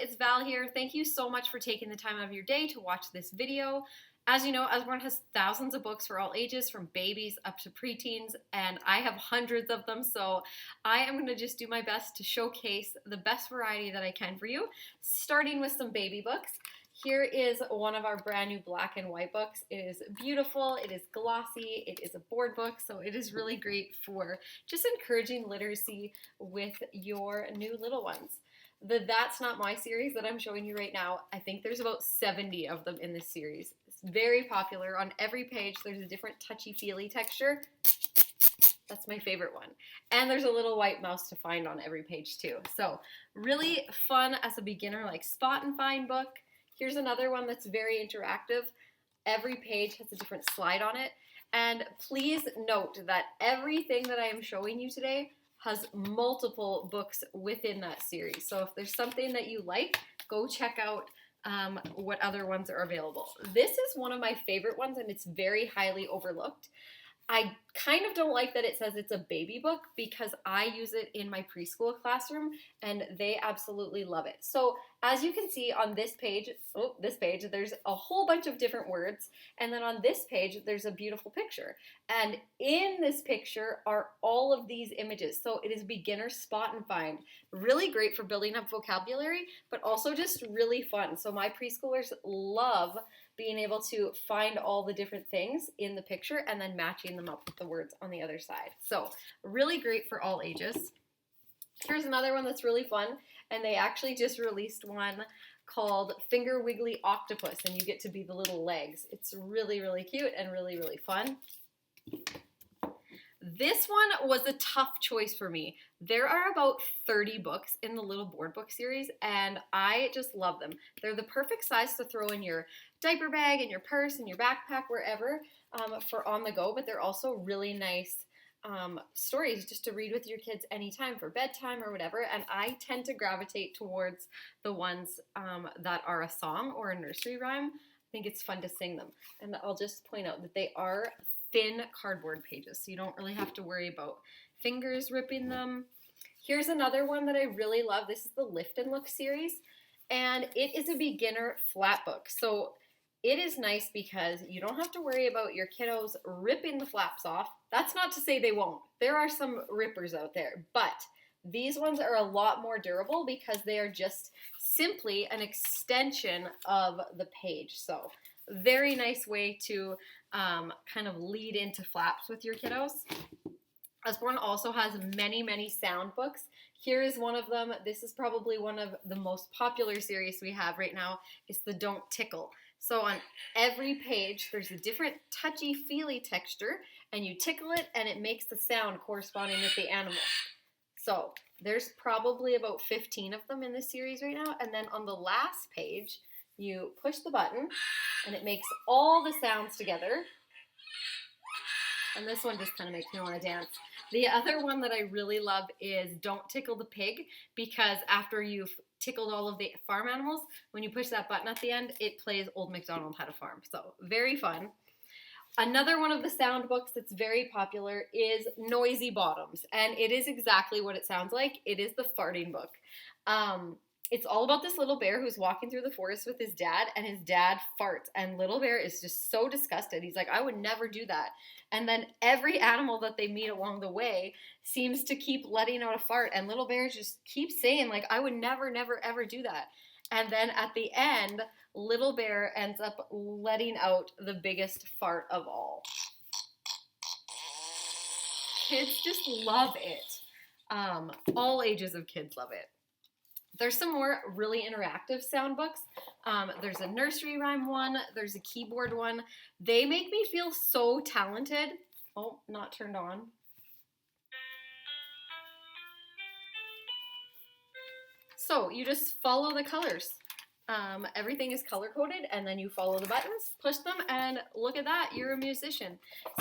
it's Val here. Thank you so much for taking the time out of your day to watch this video. As you know, Usborne has thousands of books for all ages, from babies up to preteens, and I have hundreds of them, so I am going to just do my best to showcase the best variety that I can for you, starting with some baby books. Here is one of our brand new black and white books. It is beautiful, it is glossy, it is a board book, so it is really great for just encouraging literacy with your new little ones. The That's Not My series that I'm showing you right now, I think there's about 70 of them in this series. It's very popular. On every page there's a different touchy-feely texture. That's my favorite one. And there's a little white mouse to find on every page too. So really fun as a beginner, like spot and find book. Here's another one that's very interactive. Every page has a different slide on it. And please note that everything that I am showing you today has multiple books within that series. So if there's something that you like, go check out what other ones are available. This is one of my favorite ones, and it's very highly overlooked. I kind of don't like that it says it's a baby book because I use it in my preschool classroom and they absolutely love it. So as you can see on this page, there's a whole bunch of different words, and then on this page there's a beautiful picture. And in this picture are all of these images. So it is beginner spot and find. Really great for building up vocabulary, but also just really fun. So my preschoolers love being able to find all the different things in the picture and then matching them up with the words on the other side. So really great for all ages. Here's another one that's really fun, and they actually just released one called Finger Wiggly Octopus, and you get to be the little legs. It's really, really cute and really, really fun. This one was a tough choice for me. There are about 30 books in the little board book series, and I just love them. They're the perfect size to throw in your diaper bag, in your purse, in your backpack, wherever, for on the go, but they're also really nice stories just to read with your kids anytime for bedtime or whatever. And I tend to gravitate towards the ones that are a song or a nursery rhyme. I think it's fun to sing them. And I'll just point out that they are thin cardboard pages, so you don't really have to worry about fingers ripping them. Here's another one that I really love. This is the Lift and Look series, and it is a beginner flat book. So it is nice because you don't have to worry about your kiddos ripping the flaps off. That's not to say they won't. There are some rippers out there, but these ones are a lot more durable because they are just simply an extension of the page. So very nice way to kind of lead into flaps with your kiddos. Usborne also has many, many sound books. Here is one of them. This is probably one of the most popular series we have right now. It's the Don't Tickle. So on every page, there's a different touchy-feely texture, and you tickle it, and it makes the sound corresponding with the animal. So there's probably about 15 of them in this series right now, and then on the last page, you push the button, and it makes all the sounds together. And this one just kind of makes me want to dance. The other one that I really love is Don't Tickle the Pig, because after you've tickled all of the farm animals, when you push that button at the end, it plays Old MacDonald Had a Farm. So very fun. Another one of the sound books that's very popular is Noisy Bottoms, and it is exactly what it sounds like. It is the farting book. It's all about this little bear who's walking through the forest with his dad, and his dad farts, and little bear is just so disgusted. He's like, I would never do that. And then every animal that they meet along the way seems to keep letting out a fart, and little bear just keeps saying, like, I would never, never, ever do that. And then at the end, little bear ends up letting out the biggest fart of all. Kids just love it. All ages of kids love it. There's some more really interactive sound books. There's a nursery rhyme one. There's a keyboard one. They make me feel so talented. Oh, not turned on. So you just follow the colors. Everything is color-coded, and then you follow the buttons, push them, and look at that, you're a musician.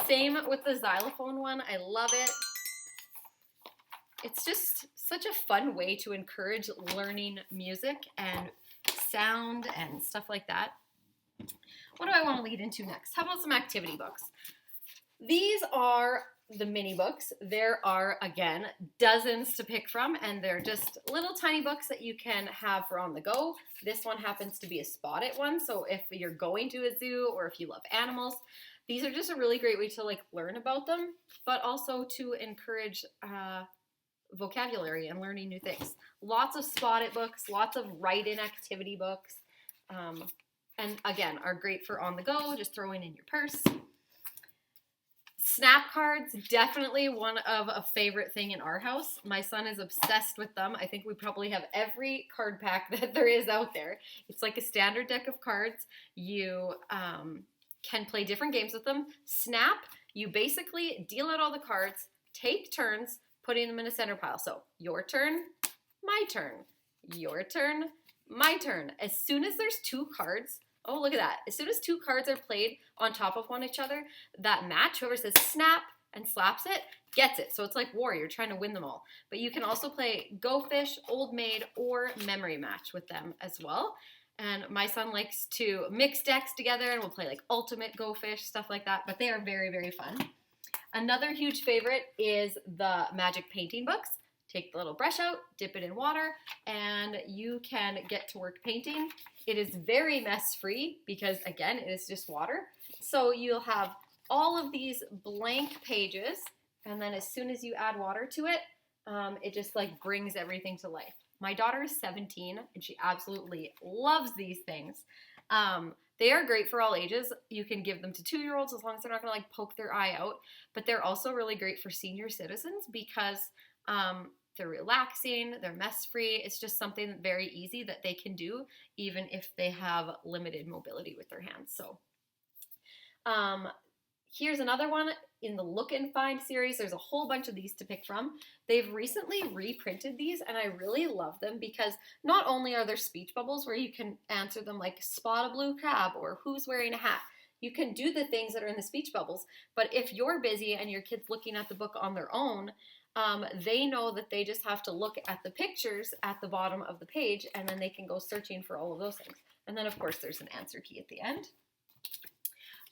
Same with the xylophone one. I love it. It's just such a fun way to encourage learning music and sound and stuff like that. What do I want to lead into next? How about some activity books? These are the mini books. There are, again, dozens to pick from, and they're just little tiny books that you can have for on the go. This one happens to be a spotted one, so if you're going to a zoo or if you love animals, these are just a really great way to like learn about them, but also to encourage vocabulary and learning new things. Lots of spotted books, lots of write-in activity books, and again, are great for on the go, just throwing in your purse. Snap cards, definitely one of a favorite thing in our house. My son is obsessed with them. I think we probably have every card pack that there is out there. It's like a standard deck of cards. You can play different games with them. Snap, you basically deal out all the cards, take turns, putting them in a center pile. So your turn, my turn, your turn, my turn. As soon as there's two cards, oh, look at that. As soon as two cards are played on top of one each other, that match, whoever says snap and slaps it, gets it. So it's like war, you're trying to win them all. But you can also play Go Fish, Old Maid, or Memory Match with them as well. And my son likes to mix decks together and we'll play like Ultimate Go Fish, stuff like that. But they are very, very fun. Another huge favorite is the magic painting books. Take the little brush out, dip it in water, and you can get to work painting. It is very mess-free because, again, it is just water. So you'll have all of these blank pages, and then as soon as you add water to it, it just like brings everything to life. My daughter is 17, and she absolutely loves these things. They are great for all ages. You can give them to 2-year-olds as long as they're not going to like poke their eye out. But they're also really great for senior citizens because they're relaxing, they're mess-free. It's just something very easy that they can do even if they have limited mobility with their hands. So here's another one in the Look and Find series. There's a whole bunch of these to pick from. They've recently reprinted these and I really love them because not only are there speech bubbles where you can answer them like spot a blue crab or who's wearing a hat. You can do the things that are in the speech bubbles, but if you're busy and your kid's looking at the book on their own, they know that they just have to look at the pictures at the bottom of the page and then they can go searching for all of those things. And then of course there's an answer key at the end.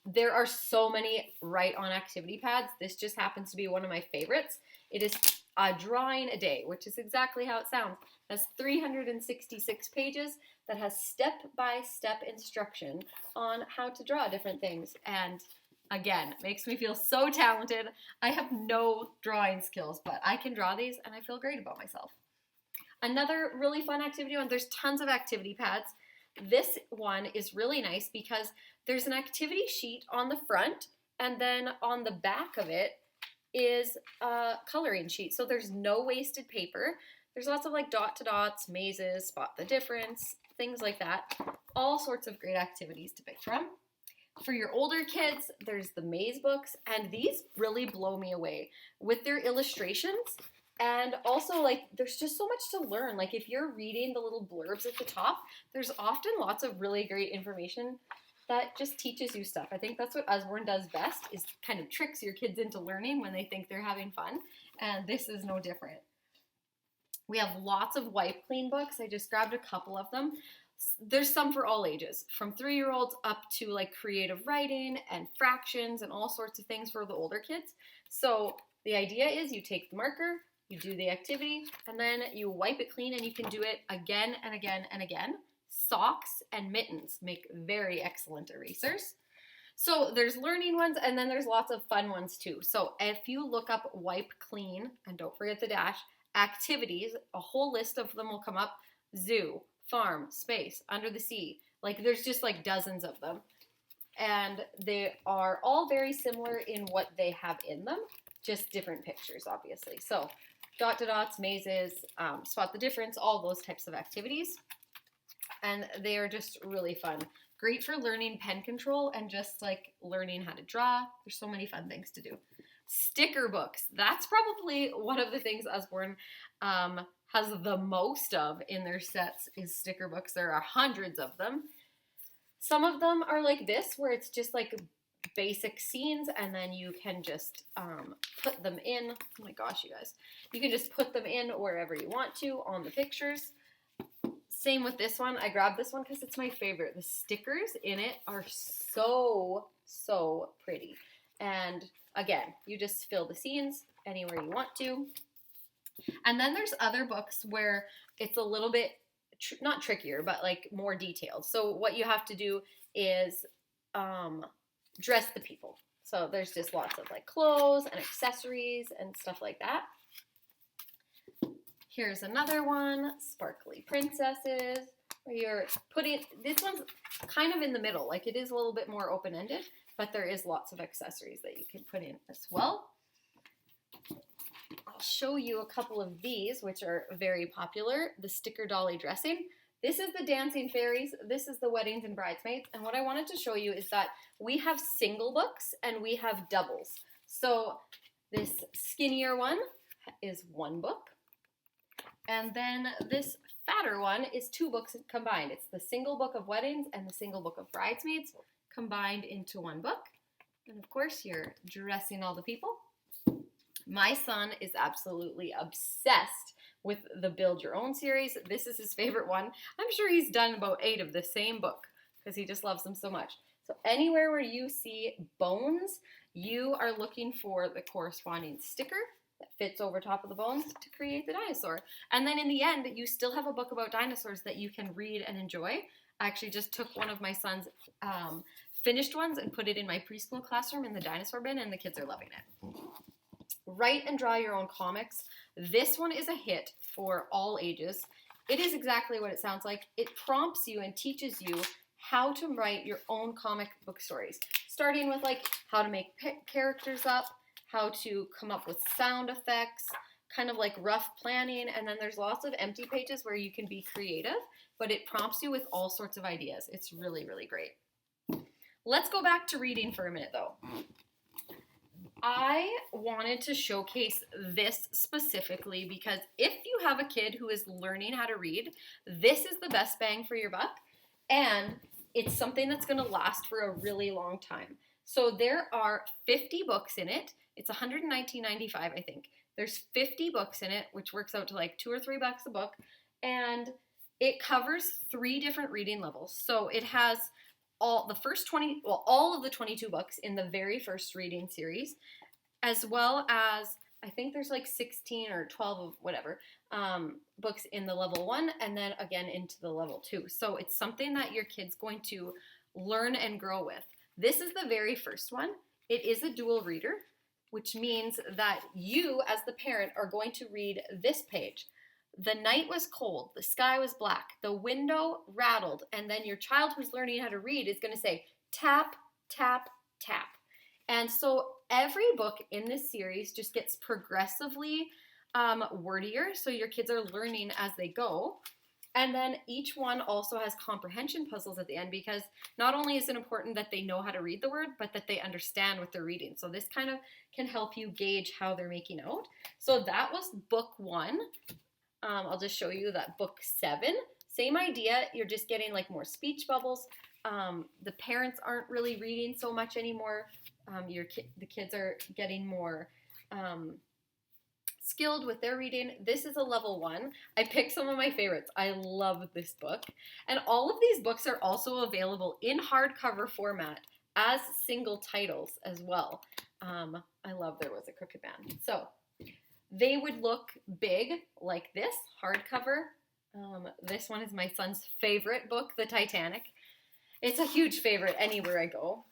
There are so many write-on activity pads. This just happens to be one of my favorites. It is a drawing a day, which is exactly how it sounds. It has 366 pages that has step-by-step instruction on how to draw different things. And again, it makes me feel so talented. I have no drawing skills, but I can draw these and I feel great about myself. Another really fun activity one, there's tons of activity pads. This one is really nice because there's an activity sheet on the front and then on the back of it is a coloring sheet. So there's no wasted paper. There's lots of like dot to dots, mazes, spot the difference, things like that. All sorts of great activities to pick from. For your older kids, there's the maze books, and these really blow me away with their illustrations. And also, like, there's just so much to learn. Like, if you're reading the little blurbs at the top, there's often lots of really great information that just teaches you stuff. I think that's what Usborne does best, is kind of tricks your kids into learning when they think they're having fun. And this is no different. We have lots of wipe clean books. I just grabbed a couple of them. There's some for all ages, from 3-year-olds up to like creative writing and fractions and all sorts of things for the older kids. So the idea is you take the marker, you do the activity, and then you wipe it clean, and you can do it again and again and again. Socks and mittens make very excellent erasers. So there's learning ones, and then there's lots of fun ones too. So if you look up wipe clean, and don't forget the dash, activities, a whole list of them will come up. Zoo, farm, space, under the sea. Like there's just like dozens of them. And they are all very similar in what they have in them, just different pictures, obviously. So dot to dots, mazes, spot the difference, all those types of activities. And they are just really fun. Great for learning pen control and just like learning how to draw. There's so many fun things to do. Sticker books. That's probably one of the things Usborne has the most of in their sets is sticker books. There are hundreds of them. Some of them are like this, where it's just like basic scenes, and then you can just put them in. Oh my gosh, you guys. You can just put them in wherever you want to on the pictures. Same with this one. I grabbed this one because it's my favorite. The stickers in it are so, so pretty. And again, you just fill the scenes anywhere you want to. And then there's other books where it's a little bit, not trickier, but like more detailed. So what you have to do is dress the people. So there's just lots of like clothes and accessories and stuff like that. Here's another one, Sparkly Princesses, where you're putting, this one's kind of in the middle, like it is a little bit more open-ended, but there is lots of accessories that you can put in as well. I'll show you a couple of these, which are very popular. The sticker dolly dressing. This is the dancing fairies. This is the weddings and bridesmaids. And what I wanted to show you is that we have single books and we have doubles. So this skinnier one is one book. And then this fatter one is two books combined. It's the single book of weddings and the single book of bridesmaids combined into one book. And of course, you're dressing all the people. My son is absolutely obsessed with the Build Your Own series. This is his favorite one. I'm sure he's done about 8 of the same book because he just loves them so much. So anywhere where you see bones, you are looking for the corresponding sticker that fits over top of the bones to create the dinosaur. And then in the end, you still have a book about dinosaurs that you can read and enjoy. I actually just took one of my son's finished ones and put it in my preschool classroom in the dinosaur bin, and the kids are loving it. Write and draw your own comics. This one is a hit for all ages. It is exactly what it sounds like. It prompts you and teaches you how to write your own comic book stories, starting with like how to make characters up, how to come up with sound effects, kind of like rough planning, and then there's lots of empty pages where you can be creative, but it prompts you with all sorts of ideas. It's really, really great. Let's go back to reading for a minute though. I wanted to showcase this specifically because if you have a kid who is learning how to read, this is the best bang for your buck, and it's something that's going to last for a really long time. So there are 50 books in it. It's $119.95, I think. There's 50 books in it, which works out to like $2 or $3 a book, and it covers 3 different reading levels. So it has all of the 22 books in the very first reading series, as well as I think there's like 16 or 12 of whatever books in the level 1, and then again into the level 2. So it's something that your kid's going to learn and grow with. This is the very first one. It is a dual reader, which means that you as the parent are going to read this page. The night was cold, the sky was black, the window rattled, and then your child who's learning how to read is going to say tap, tap, tap. And so every book in this series just gets progressively wordier, so your kids are learning as they go. And then each one also has comprehension puzzles at the end, because not only is it important that they know how to read the word, but that they understand what they're reading. So this kind of can help you gauge how they're making out. So that was book 1. I'll just show you that book 7. Same idea, you're just getting like more speech bubbles. The parents aren't really reading so much anymore. The kids are getting more skilled with their reading. This is a level 1. I picked some of my favorites. I love this book. And all of these books are also available in hardcover format as single titles as well. I love There Was a Crooked Man. So they would look big like this, hardcover. This one is my son's favorite book, The Titanic. It's a huge favorite anywhere I go.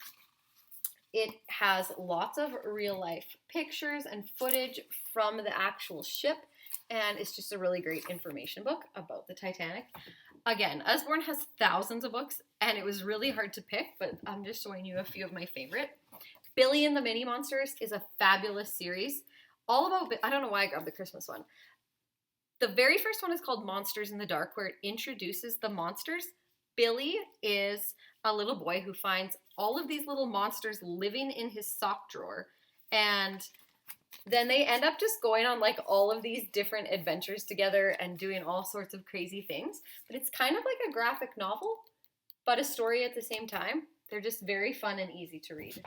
It has lots of real life pictures and footage from the actual ship, and it's just a really great information book about the Titanic. Again, Usborne has thousands of books, and it was really hard to pick, but I'm just showing you a few of my favorite. Billy and the Mini Monsters is a fabulous series. All about, I don't know why I grabbed the Christmas one. The very first one is called Monsters in the Dark, where it introduces the monsters. Billy is a little boy who finds all of these little monsters living in his sock drawer, and then they end up just going on like all of these different adventures together and doing all sorts of crazy things. But it's kind of like a graphic novel, but a story at the same time. They're just very fun and easy to read.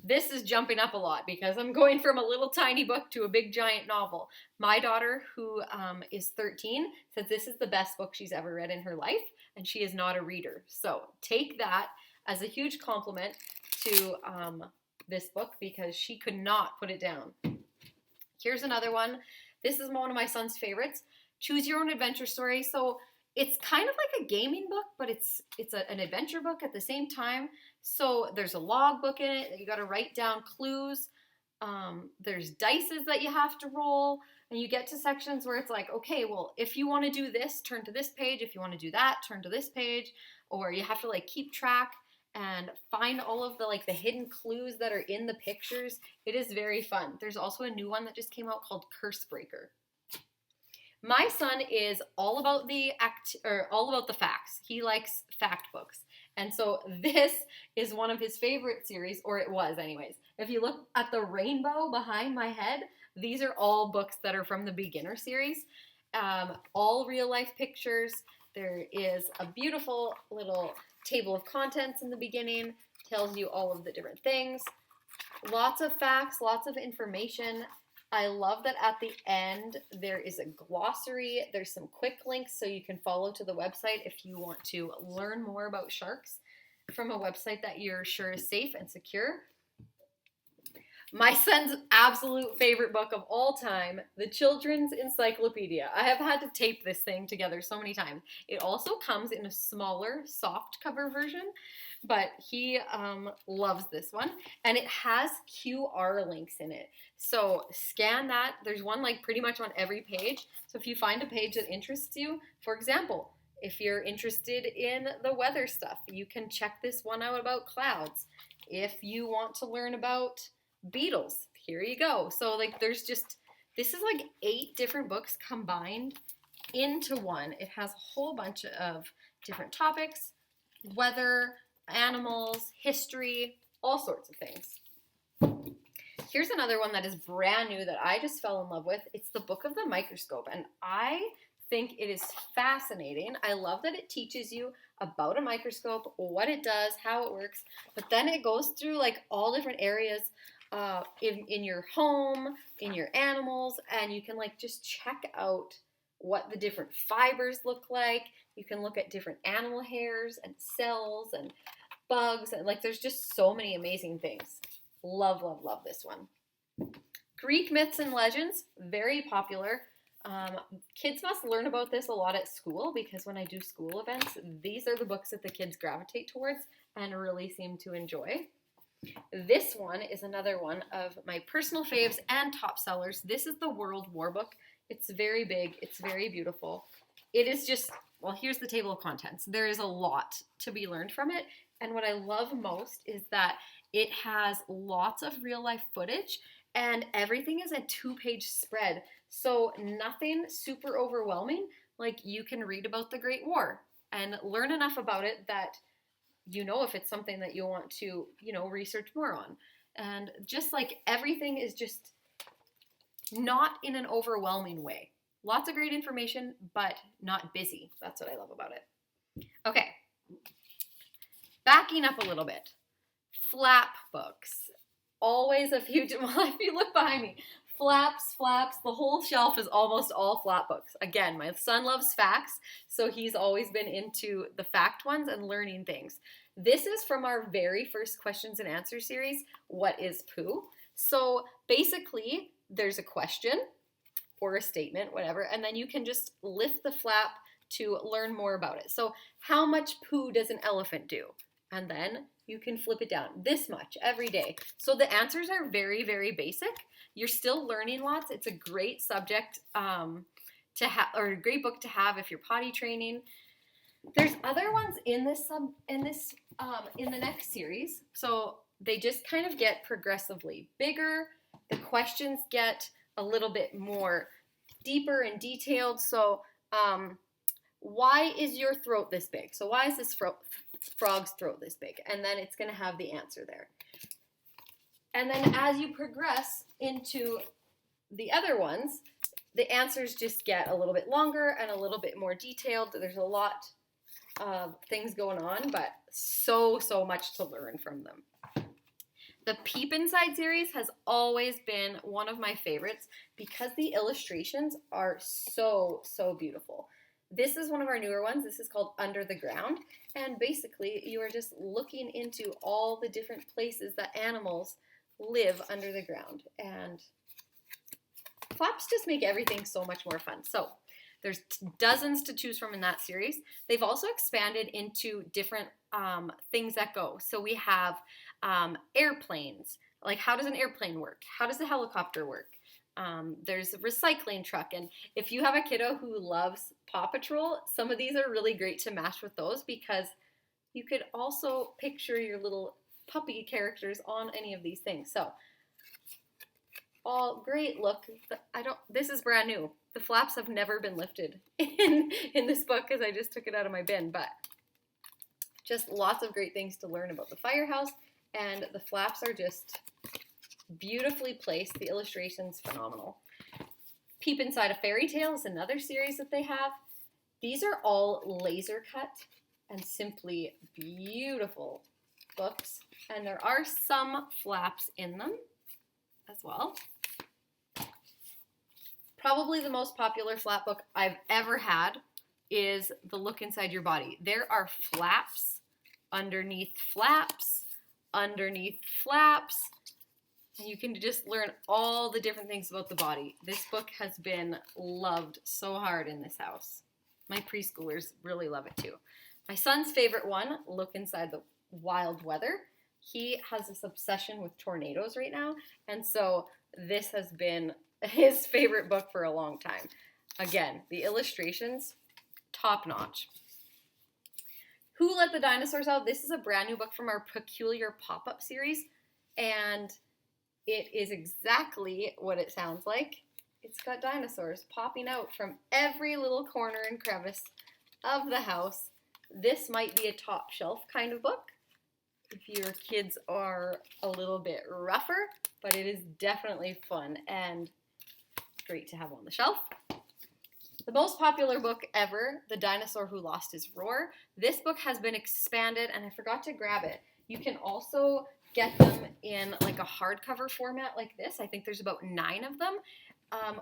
This is jumping up a lot because I'm going from a little tiny book to a big giant novel. My daughter, who is 13, says this is the best book she's ever read in her life, and she is not a reader. So take that as a huge compliment to this book because she could not put it down. Here's another one. This is one of my son's favorites. Choose Your Own Adventure Story. So it's kind of like a gaming book, but it's an adventure book at the same time. So there's a log book in it that you got to write down clues. There's dices that you have to roll, and you get to sections where it's like, okay, well, if you want to do this, turn to this page. If you want to do that, turn to this page. Or you have to like keep track and find all of the like the hidden clues that are in the pictures. It is very fun. There's also a new one that just came out called Curse Breaker. My son is all about the facts. He likes fact books. And so this is one of his favorite series, or it was anyways. If you look at the rainbow behind my head, these are all books that are from the beginner series. All real life pictures. There is a beautiful little table of contents in the beginning, tells you all of the different things. Lots of facts, lots of information. I love that at the end there is a glossary. There's some quick links so you can follow to the website if you want to learn more about sharks from a website that you're sure is safe and secure. My son's absolute favorite book of all time, The Children's Encyclopedia. I have had to tape this thing together so many times. It also comes in a smaller, soft cover version, but he loves this one. And it has QR links in it. So scan that. There's one like pretty much on every page. So if you find a page that interests you, for example, if you're interested in the weather stuff, you can check this one out about clouds. If you want to learn about beetles, here you go. So like there's just, this is like 8 different books combined into one. It has a whole bunch of different topics, weather, animals, history, all sorts of things. Here's another one that is brand new that I just fell in love with. It's the Book of the Microscope, and I think it is fascinating. I love that it teaches you about a microscope, what it does, how it works, but then it goes through like all different areas in your home, in your animals, and you can like just check out what the different fibers look like. You can look at different animal hairs and cells and bugs, and like there's just so many amazing things. Love, love, love this one. Greek myths and legends, very popular. Kids must learn about this a lot at school because when I do school events, these are the books that the kids gravitate towards and really seem to enjoy. This one is another one of my personal faves and top sellers. This is the World War book. It's very big. It's very beautiful. It is just, well, here's the table of contents. There is a lot to be learned from it. And what I love most is that it has lots of real life footage and everything is a 2-page spread. So nothing super overwhelming. Like you can read about the Great War and learn enough about it that you know if it's something that you want to, you know, research more on. And just like everything is just not in an overwhelming way. Lots of great information, but not busy. That's what I love about it. Okay. Backing up a little bit. Flap books. Always a few, well, if you look behind me, flaps, the whole shelf is almost all flap books. Again, my son loves facts, so he's always been into the fact ones and learning things. This is from our very first questions and answer series, What is Poo? So basically, there's a question or a statement, whatever, and then you can just lift the flap to learn more about it. So how much poo does an elephant do? And then you can flip it down this much every day. So the answers are very, very basic. You're still learning lots. It's a great subject to have, or a great book to have if you're potty training. There's other ones in the next series. So they just kind of get progressively bigger. The questions get a little bit more deeper and detailed. So why is your throat this big? So why is this frog's throat this big? And then it's going to have the answer there. And then as you progress into the other ones, the answers just get a little bit longer and a little bit more detailed. There's a lot of things going on, but so much to learn from them. The Peep Inside series has always been one of my favorites because the illustrations are so beautiful. This is one of our newer ones. This is called Under the Ground. And basically, you are just looking into all the different places that animals live under the ground. And flaps just make everything so much more fun. So there's dozens to choose from in that series. They've also expanded into different things that go. So we have airplanes. Like, how does an airplane work? How does a helicopter work? There's a recycling truck. And if you have a kiddo who loves Paw Patrol, some of these are really great to match with those, because you could also picture your little puppy characters on any of these things. So all great. Look, this is brand new. The flaps have never been lifted in this book because I just took it out of my bin, but just lots of great things to learn about the firehouse, and the flaps are just beautifully placed. The illustration's phenomenal. Peep Inside a Fairy Tale is another series that they have. These are all laser cut and simply beautiful books, and there are some flaps in them as well. Probably the most popular flap book I've ever had is The Look Inside Your Body. There are flaps underneath flaps underneath flaps, and you can just learn all the different things about the body. This book has been loved so hard in this house. My preschoolers really love it too. My son's favorite one, Look Inside the Wild Weather. He has this obsession with tornadoes right now, and so this has been his favorite book for a long time. Again, the illustrations, top notch. Who Let the Dinosaurs Out? This is a brand new book from our Peculiar Pop-Up series, and it is exactly what it sounds like. It's got dinosaurs popping out from every little corner and crevice of the house. This might be a top shelf kind of book if your kids are a little bit rougher, but it is definitely fun and great to have on the shelf. The most popular book ever, The Dinosaur Who Lost His Roar. This book has been expanded, and I forgot to grab it. You can also get them in like a hardcover format like this. I think there's about 9 of them,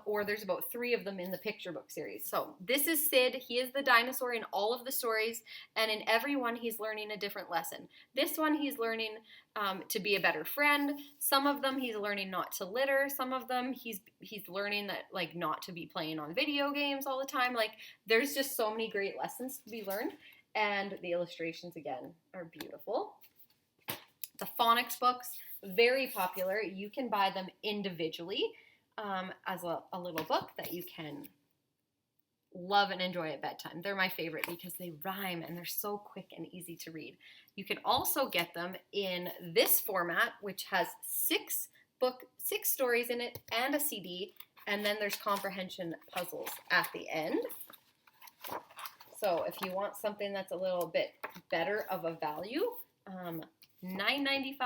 or there's about 3 of them in the picture book series. So this is Sid. He is the dinosaur in all of the stories, and in every one he's learning a different lesson. This one he's learning to be a better friend. Some of them he's learning not to litter. Some of them he's learning that, like, not to be playing on video games all the time. Like, there's just so many great lessons to be learned, and the illustrations again are beautiful. The phonics books, very popular. You can buy them individually as a little book that you can love and enjoy at bedtime. They're my favorite because they rhyme and they're so quick and easy to read. You can also get them in this format, which has 6 stories in it and a CD, and then there's comprehension puzzles at the end. So if you want something that's a little bit better of a value, $9.95,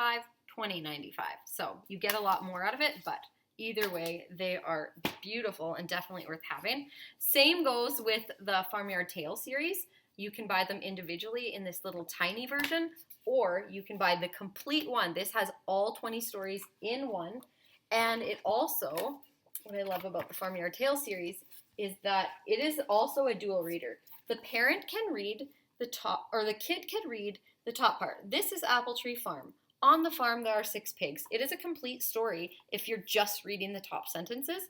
$20.95. So you get a lot more out of it, but either way, they are beautiful and definitely worth having. Same goes with the Farmyard Tale series. You can buy them individually in this little tiny version, or you can buy the complete one. This has all 20 stories in one, and it also, what I love about the Farmyard Tale series is that it is also a dual reader. The parent can read the top, or the kid can read the top part. This is Apple Tree Farm. On the farm, there are 6 pigs. It is a complete story if you're just reading the top sentences,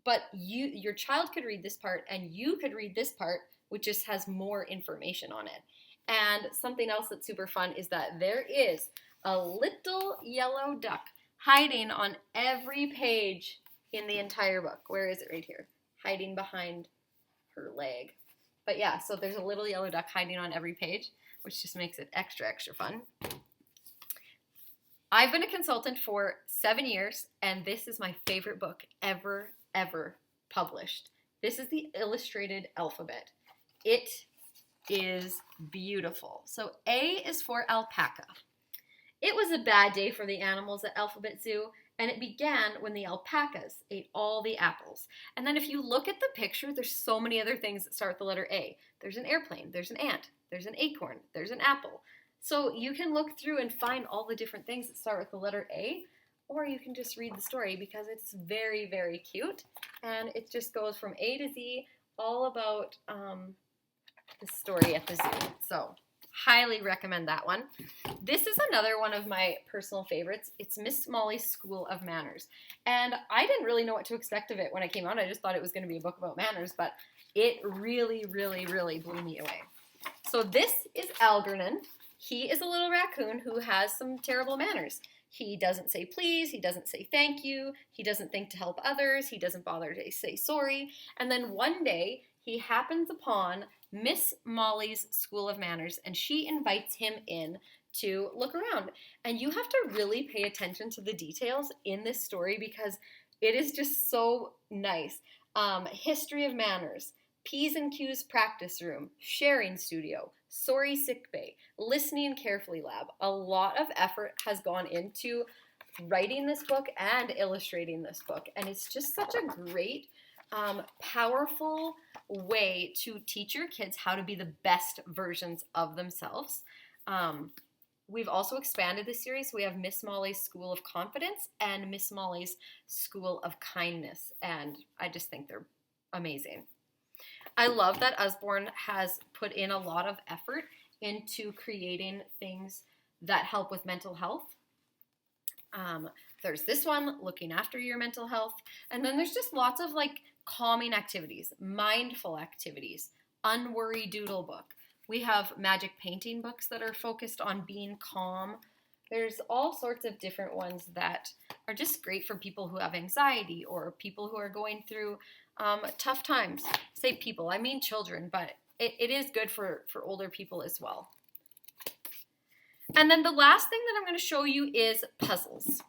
but your child could read this part, and you could read this part, which just has more information on it. And something else that's super fun is that there is a little yellow duck hiding on every page in the entire book. Where is it? Right here. Hiding behind her leg. But yeah, so there's a little yellow duck hiding on every page, which just makes it extra, extra fun. I've been a consultant for 7 years, and this is my favorite book ever published. This is the Illustrated Alphabet. It is beautiful. So A is for alpaca. It was a bad day for the animals at Alphabet Zoo, and it began when the alpacas ate all the apples. And then if you look at the picture, there's so many other things that start with the letter A. There's an airplane, there's an ant, there's an acorn, there's an apple. So you can look through and find all the different things that start with the letter A, or you can just read the story because it's very, very cute. And it just goes from A to Z, all about the story at the zoo. So Highly recommend that one. This is another one of my personal favorites. It's Miss Molly's School of Manners. And I didn't really know what to expect of it when it came out. I just thought it was going to be a book about manners, but it really, really, really blew me away. So this is Algernon. He is a little raccoon who has some terrible manners. He doesn't say please, he doesn't say thank you, he doesn't think to help others, he doesn't bother to say sorry. And then one day, he happens upon Miss Molly's School of Manners, and she invites him in to look around. And you have to really pay attention to the details in this story because it is just so nice. History of manners, P's and Q's practice room, sharing studio, sorry sick bay, listening carefully lab. A lot of effort has gone into writing this book and illustrating this book, and it's just such a great powerful way to teach your kids how to be the best versions of themselves. We've also expanded this series. We have Miss Molly's School of Confidence and Miss Molly's School of Kindness, and I just think they're amazing. I love that Usborne has put in a lot of effort into creating things that help with mental health. There's this one, looking after your mental health, and then there's just lots of like calming activities, mindful activities, unworry doodle book. We have magic painting books that are focused on being calm. There's all sorts of different ones that are just great for people who have anxiety or people who are going through tough times. I say people, I mean children, but it is good for older people as well. And then the last thing that I'm going to show you is puzzles.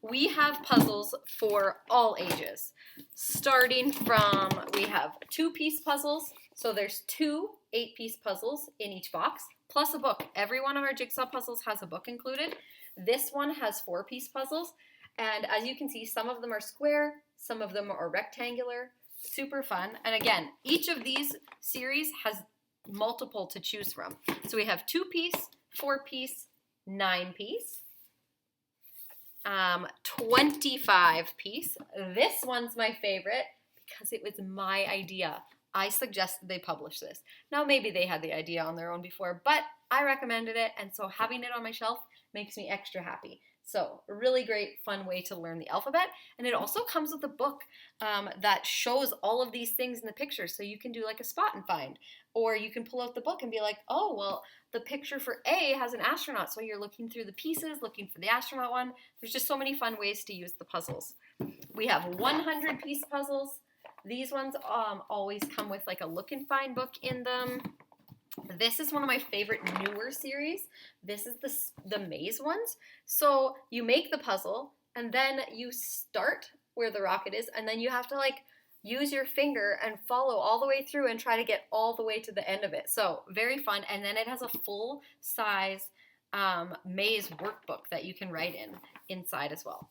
We have puzzles for all ages, starting from, we have 2-piece puzzles. So there's 2 8-piece puzzles in each box, plus a book. Every one of our jigsaw puzzles has a book included. This one has 4-piece puzzles. And as you can see, some of them are square, some of them are rectangular, super fun. And again, each of these series has multiple to choose from. So we have 2-piece, 4-piece, 9-piece. 25-piece. This one's my favorite because it was my idea. I suggested they publish this. Now maybe they had the idea on their own before, but I recommended it, and so having it on my shelf makes me extra happy. So a really great, fun way to learn the alphabet, and it also comes with a book that shows all of these things in the picture, so you can do like a spot and find, or you can pull out the book and be like, oh, well, the picture for A has an astronaut, so you're looking through the pieces, looking for the astronaut one. There's just so many fun ways to use the puzzles. We have 100-piece puzzles. These ones always come with like a look and find book in them. This is one of my favorite newer series. This is the maze ones. So you make the puzzle, and then you start where the rocket is, and then you have to like use your finger and follow all the way through and try to get all the way to the end of it. So very fun. And then it has a full-size maze workbook that you can write inside as well.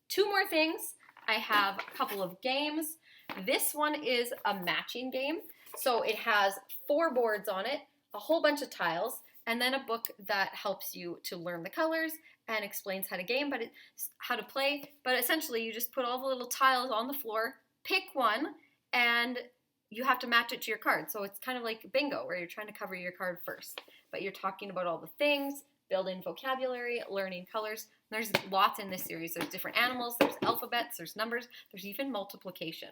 2 more things. I have a couple of games. This one is a matching game. So it has 4 boards on it, a whole bunch of tiles, and then a book that helps you to learn the colors and explains how to play. But essentially, you just put all the little tiles on the floor, pick one, and you have to match it to your card. So it's kind of like bingo, where you're trying to cover your card first. But you're talking about all the things, building vocabulary, learning colors. There's lots in this series. There's different animals, there's alphabets, there's numbers, there's even multiplication.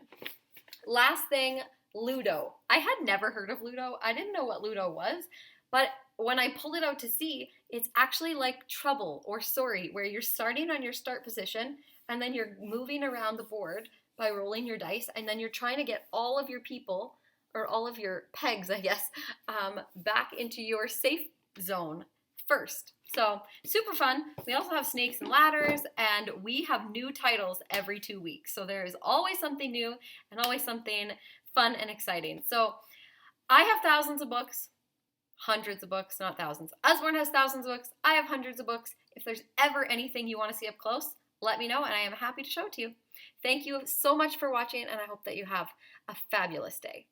Last thing, Ludo. I had never heard of Ludo. I didn't know what Ludo was, but when I pulled it out to see, it's actually like Trouble or Sorry, where you're starting on your start position and then you're moving around the board by rolling your dice, and then you're trying to get all of your people, or all of your pegs, I guess, back into your safe zone first. So super fun. We also have snakes and ladders, and we have new titles every 2 weeks. So there is always something new and always something fun and exciting. So I have thousands of books, hundreds of books, not thousands. Usborne has thousands of books. I have hundreds of books. If there's ever anything you want to see up close, let me know, and I am happy to show it to you. Thank you so much for watching, and I hope that you have a fabulous day.